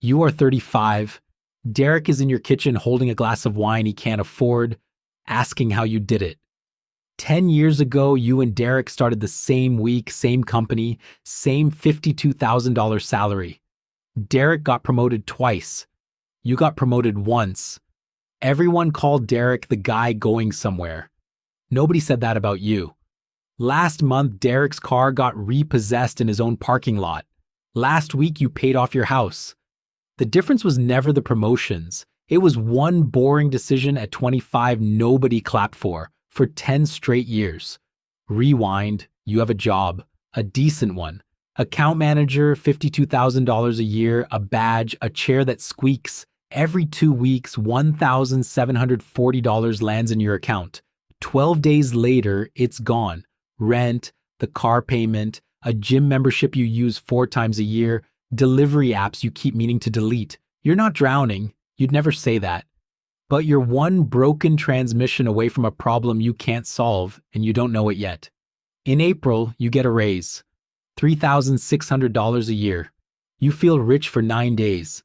You are 35. Derek is in your kitchen holding a glass of wine he can't afford, asking how you did it. 10 years ago, you and Derek started the same week, same company, same $52,000 salary. Derek got promoted twice. You got promoted once. Everyone called Derek the guy going somewhere. Nobody said that about you. Last month, Derek's car got repossessed in his own parking lot. Last week, you paid off your house. The difference was never the promotions. It was one boring decision at 25 nobody clapped for 10 straight years. Rewind, you have a job, a decent one. Account manager, $52,000 a year, a badge, a chair that squeaks. Every 2 weeks, $1,740 lands in your account. 12 days later, it's gone. Rent, the car payment, a gym membership you use 4 times a year, delivery apps you keep meaning to delete. You're not drowning. You'd never say that. But you're one broken transmission away from a problem you can't solve, and you don't know it yet. In April, you get a raise. $3,600 a year. You feel rich for 9 days.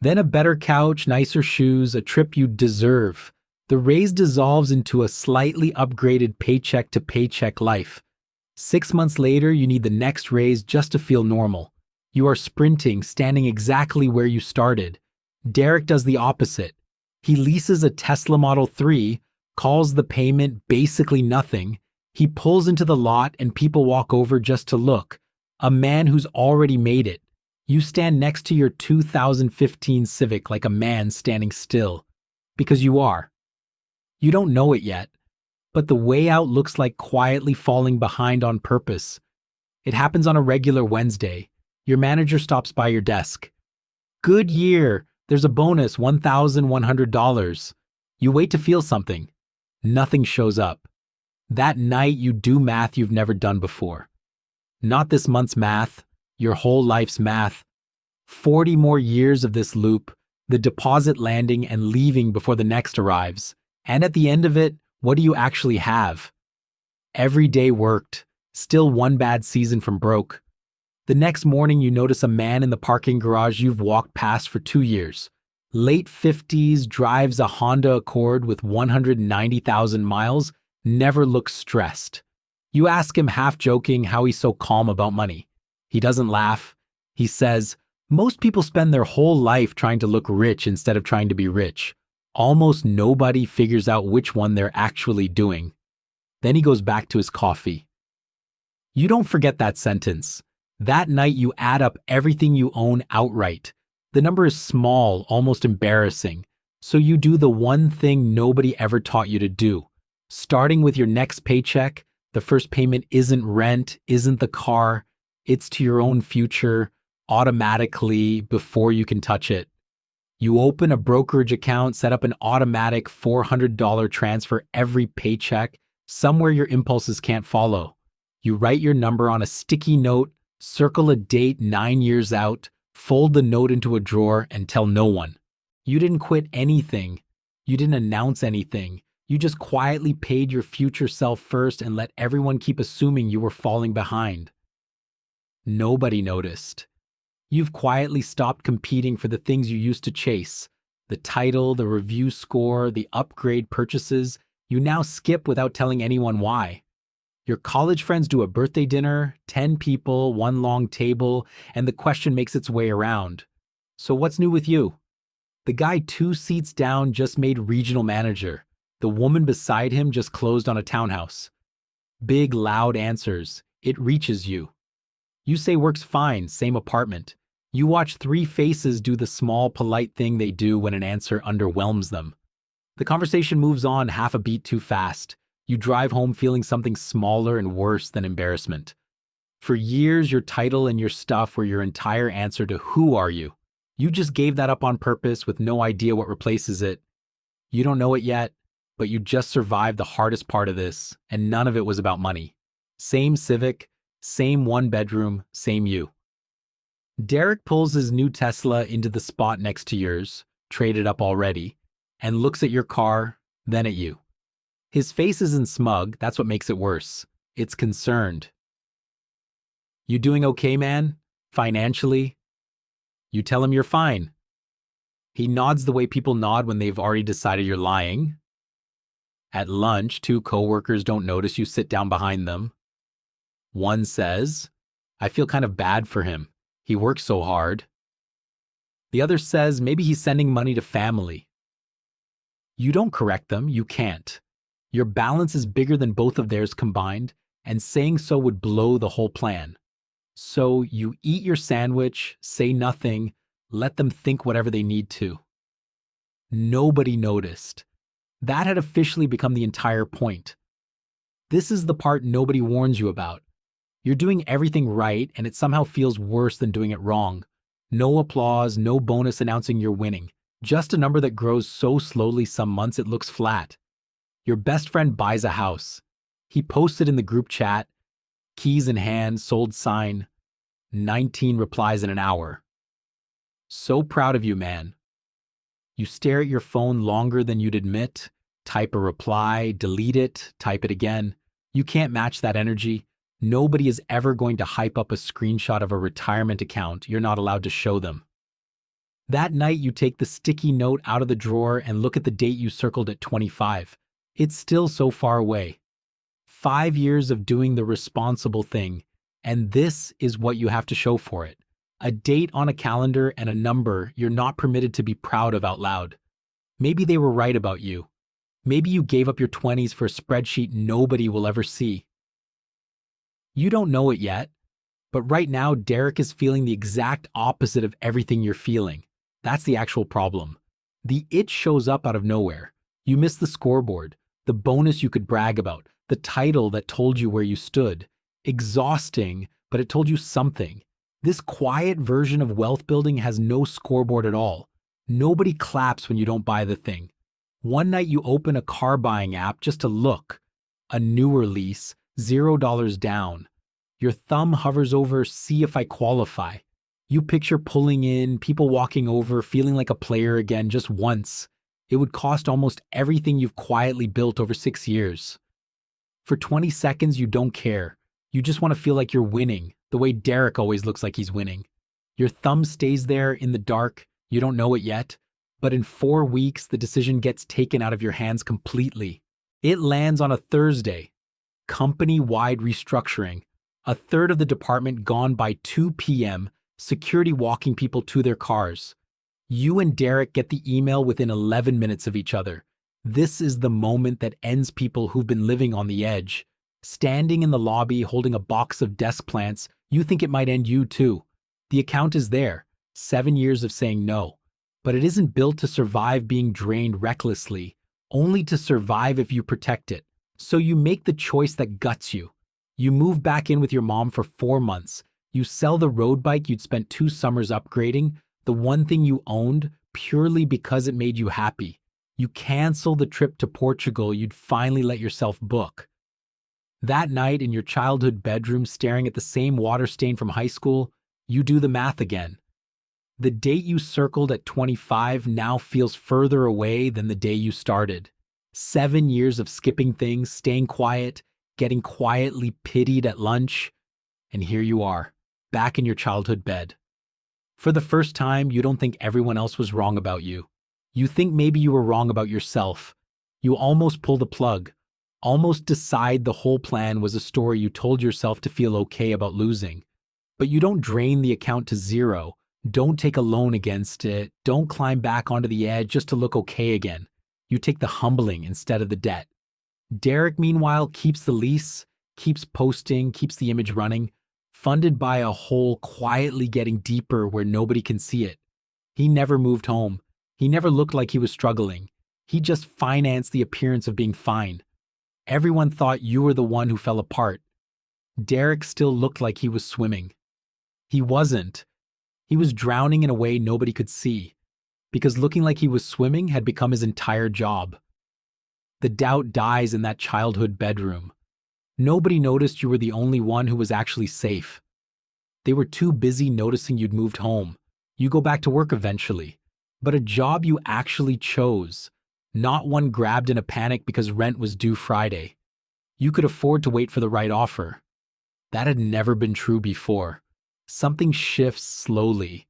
Then a better couch, nicer shoes, a trip you deserve. The raise dissolves into a slightly upgraded paycheck to paycheck life. 6 months later, you need the next raise just to feel normal. You are sprinting, standing exactly where you started. Derek does the opposite. He leases a Tesla Model 3, calls the payment basically nothing. He pulls into the lot and people walk over just to look. A man who's already made it. You stand next to your 2015 Civic like a man standing still. Because you are. You don't know it yet, but the way out looks like quietly falling behind on purpose. It happens on a regular Wednesday. Your manager stops by your desk. Good year. There's a bonus, $1,100. You wait to feel something. Nothing shows up. That night, you do math you've never done before. Not this month's math, your whole life's math. 40 more years of this loop, the deposit landing and leaving before the next arrives. And at the end of it, what do you actually have? Every day worked, still one bad season from broke. The next morning, you notice a man in the parking garage you've walked past for 2 years. Late 50s, drives a Honda Accord with 190,000 miles, never looks stressed. You ask him half joking how he's so calm about money. He doesn't laugh. He says, most people spend their whole life trying to look rich instead of trying to be rich. Almost nobody figures out which one they're actually doing. Then he goes back to his coffee. You don't forget that sentence. That night you add up everything you own outright. The number is small, almost embarrassing. So you do the one thing nobody ever taught you to do. Starting with your next paycheck, the first payment isn't rent, isn't the car. It's to your own future, automatically, before you can touch it. You open a brokerage account, set up an automatic $400 transfer every paycheck, somewhere your impulses can't follow. You write your number on a sticky note, circle a date 9 years out, fold the note into a drawer, and tell no one. You didn't quit anything. You didn't announce anything. You just quietly paid your future self first and let everyone keep assuming you were falling behind. Nobody noticed. You've quietly stopped competing for the things you used to chase. The title, the review score, the upgrade purchases, you now skip without telling anyone why. Your college friends do a birthday dinner, 10 people, one long table, and the question makes its way around. So what's new with you? The guy 2 seats down just made regional manager. The woman beside him just closed on a townhouse. Big, loud answers. It reaches you. You say work's fine, same apartment. You watch 3 faces do the small, polite thing they do when an answer underwhelms them. The conversation moves on half a beat too fast. You drive home feeling something smaller and worse than embarrassment. For years, your title and your stuff were your entire answer to who are you. You just gave that up on purpose with no idea what replaces it. You don't know it yet, but you just survived the hardest part of this, and none of it was about money. Same Civic, same 1-bedroom, same you. Derek pulls his new Tesla into the spot next to yours, traded up already, and looks at your car, then at you. His face isn't smug, that's what makes it worse. It's concerned. You doing okay, man? Financially? You tell him you're fine. He nods the way people nod when they've already decided you're lying. At lunch, two coworkers don't notice you sit down behind them. One says, I feel kind of bad for him. He works so hard. The other says maybe he's sending money to family. You don't correct them, you can't. Your balance is bigger than both of theirs combined, and saying so would blow the whole plan. So you eat your sandwich, say nothing, let them think whatever they need to. Nobody noticed. That had officially become the entire point. This is the part nobody warns you about. You're doing everything right, and it somehow feels worse than doing it wrong. No applause, no bonus announcing you're winning. Just a number that grows so slowly some months it looks flat. Your best friend buys a house. He posts it in the group chat, keys in hand, sold sign, 19 replies in an hour. So proud of you, man. You stare at your phone longer than you'd admit, type a reply, delete it, type it again. You can't match that energy. Nobody is ever going to hype up a screenshot of a retirement account you're not allowed to show them. That night, you take the sticky note out of the drawer and look at the date you circled at 25. It's still so far away. 5 years of doing the responsible thing, and this is what you have to show for it. A date on a calendar and a number you're not permitted to be proud of out loud. Maybe they were right about you. Maybe you gave up your 20s for a spreadsheet nobody will ever see. You don't know it yet, but right now Derek is feeling the exact opposite of everything you're feeling. That's the actual problem. The it shows up out of nowhere. You miss the scoreboard, the bonus you could brag about, the title that told you where you stood. Exhausting, but it told you something. This quiet version of wealth building has no scoreboard at all. Nobody claps when you don't buy the thing. One night you open a car buying app just to look. A newer lease, $0 down. Your thumb hovers over, see if I qualify. You picture pulling in, people walking over, feeling like a player again just once. It would cost almost everything you've quietly built over 6 years. For 20 seconds, you don't care. You just want to feel like you're winning, the way Derek always looks like he's winning. Your thumb stays there in the dark, you don't know it yet, but in 4 weeks, the decision gets taken out of your hands completely. It lands on a Thursday. Company-wide restructuring. A third of the department gone by 2 p.m., security walking people to their cars. You and Derek get the email within 11 minutes of each other. This is the moment that ends people who've been living on the edge. Standing in the lobby holding a box of desk plants, you think it might end you too. The account is there, 7 years of saying no. But it isn't built to survive being drained recklessly, only to survive if you protect it. So you make the choice that guts you. You move back in with your mom for 4 months. You sell the road bike you'd spent 2 summers upgrading, the one thing you owned, purely because it made you happy. You cancel the trip to Portugal you'd finally let yourself book. That night in your childhood bedroom staring at the same water stain from high school, you do the math again. The date you circled at 25 now feels further away than the day you started. 7 years of skipping things, staying quiet, getting quietly pitied at lunch, and here you are, back in your childhood bed. For the first time, you don't think everyone else was wrong about you. You think maybe you were wrong about yourself. You almost pull the plug, almost decide the whole plan was a story you told yourself to feel okay about losing. But you don't drain the account to zero, don't take a loan against it, don't climb back onto the edge just to look okay again. You take the humbling instead of the debt. Derek, meanwhile, keeps the lease, keeps posting, keeps the image running, funded by a hole quietly getting deeper where nobody can see it. He never moved home. He never looked like he was struggling. He just financed the appearance of being fine. Everyone thought you were the one who fell apart. Derek still looked like he was swimming. He wasn't. He was drowning in a way nobody could see, because looking like he was swimming had become his entire job. The doubt dies in that childhood bedroom. Nobody noticed you were the only one who was actually safe. They were too busy noticing you'd moved home. You go back to work eventually, but a job you actually chose, not one grabbed in a panic because rent was due Friday. You could afford to wait for the right offer. That had never been true before. Something shifts slowly.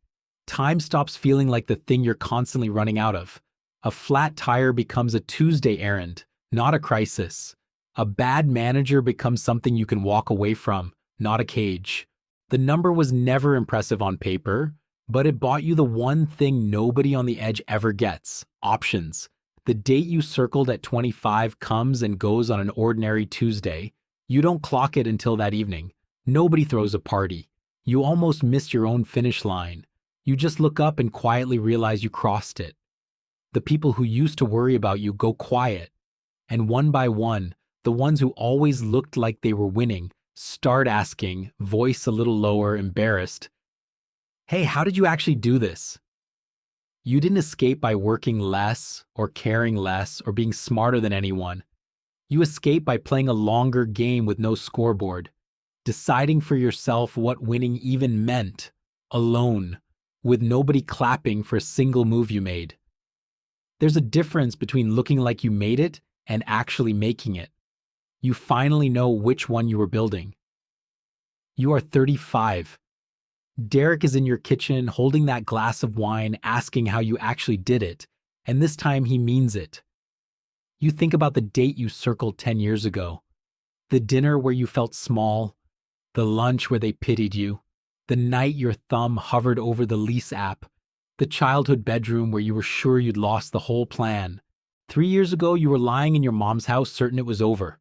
Time stops feeling like the thing you're constantly running out of. A flat tire becomes a Tuesday errand, not a crisis. A bad manager becomes something you can walk away from, not a cage. The number was never impressive on paper, but it bought you the one thing nobody on the edge ever gets: options. The date you circled at 25 comes and goes on an ordinary Tuesday. You don't clock it until that evening. Nobody throws a party. You almost miss your own finish line. You just look up and quietly realize you crossed it. The people who used to worry about you go quiet. And one by one, the ones who always looked like they were winning start asking, voice a little lower, embarrassed, "Hey, how did you actually do this?" You didn't escape by working less or caring less or being smarter than anyone. You escaped by playing a longer game with no scoreboard, deciding for yourself what winning even meant, alone, with nobody clapping for a single move you made. There's a difference between looking like you made it and actually making it. You finally know which one you were building. You are 35. Derek is in your kitchen holding that glass of wine, asking how you actually did it, and this time he means it. You think about the date you circled 10 years ago, the dinner where you felt small, the lunch where they pitied you, the night your thumb hovered over the lease app, the childhood bedroom where you were sure you'd lost the whole plan. 3 years ago, you were lying in your mom's house certain it was over.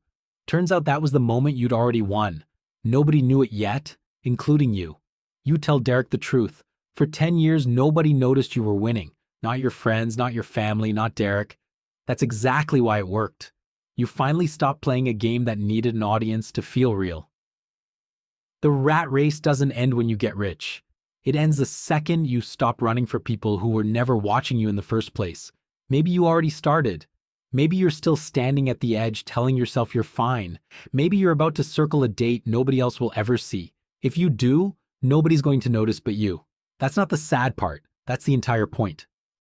Turns out that was the moment you'd already won. Nobody knew it yet, including you. You tell Derek the truth. For 10 years, nobody noticed you were winning. Not your friends, not your family, not Derek. That's exactly why it worked. You finally stopped playing a game that needed an audience to feel real. The rat race doesn't end when you get rich. It ends the second you stop running for people who were never watching you in the first place. Maybe you already started. Maybe you're still standing at the edge telling yourself you're fine. Maybe you're about to circle a date nobody else will ever see. If you do, nobody's going to notice but you. That's not the sad part. That's the entire point.